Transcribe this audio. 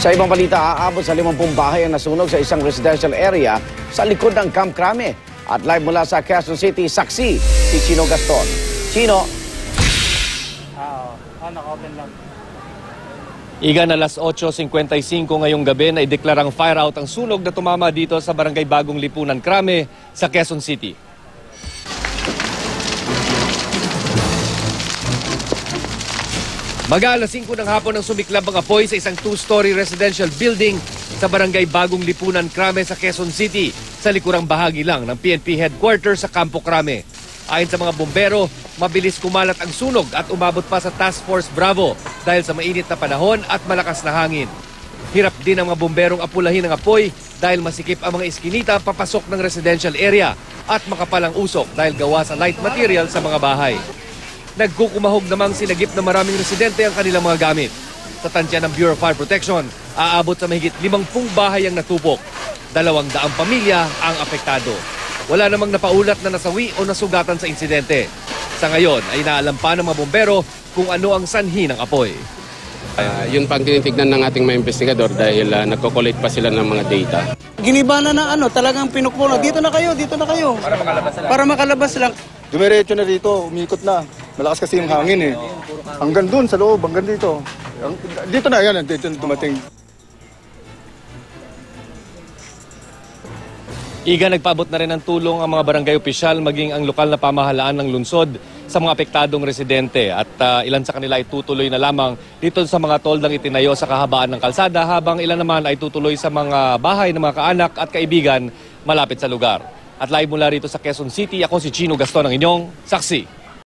Sa ibang balita, aabot sa 50 bahay ang nasunog sa isang residential area sa likod ng Camp Crame. At live mula sa Quezon City, saksi si Chino Gaston. Chino. Naka-open lang. Igan alas 8:55 ngayong gabi na ideklarang fire out ang sunog na tumama dito sa Barangay Bagong Lipunan, Crame sa Quezon City. Mag-aalas 5 ng hapon ang sumiklab ang apoy sa isang 2-story residential building sa Barangay Bagong Lipunan, Crame sa Quezon City, sa likurang bahagi lang ng PNP headquarters sa Campo Crame. Ayon sa mga bumbero, mabilis kumalat ang sunog at umabot pa sa Task Force Bravo dahil sa mainit na panahon at malakas na hangin. Hirap din ang mga bumberong apulahin ng apoy dahil masikip ang mga iskinita papasok ng residential area at makapalang usok dahil gawa sa light material sa mga bahay. Nagkukumahog namang sinagip na maraming residente ang kanilang mga gamit. Sa tansya ng Bureau of Fire Protection, aabot sa mahigit 50 bahay ang natupok. 200 pamilya ang apektado. Wala namang napaulat na nasawi o nasugatan sa insidente. Sa ngayon ay inaalam pa ng mga bombero kung ano ang sanhi ng apoy. Yun pa ang tinitignan ng ating mga investigador dahil nagko-collect pa sila ng mga data. Ginibana na talagang pinukpuno. Dito na kayo. Para makalabas lang. Dumiretso na dito, umikot na. Malakas kasi yung hangin eh. Hanggang dun sa loob, hanggang dito. Dito na, yan, dito na dumating. Iga nagpaabot na rin ng tulong ang mga barangay opisyal maging ang lokal na pamahalaan ng lungsod sa mga apektadong residente at ilan sa kanila ay tutuloy na lamang dito sa mga toldang itinayo sa kahabaan ng kalsada habang ilan naman ay tutuloy sa mga bahay ng mga kaanak at kaibigan malapit sa lugar. At live mula rito sa Quezon City, ako si Chino Gaston, ang inyong saksi.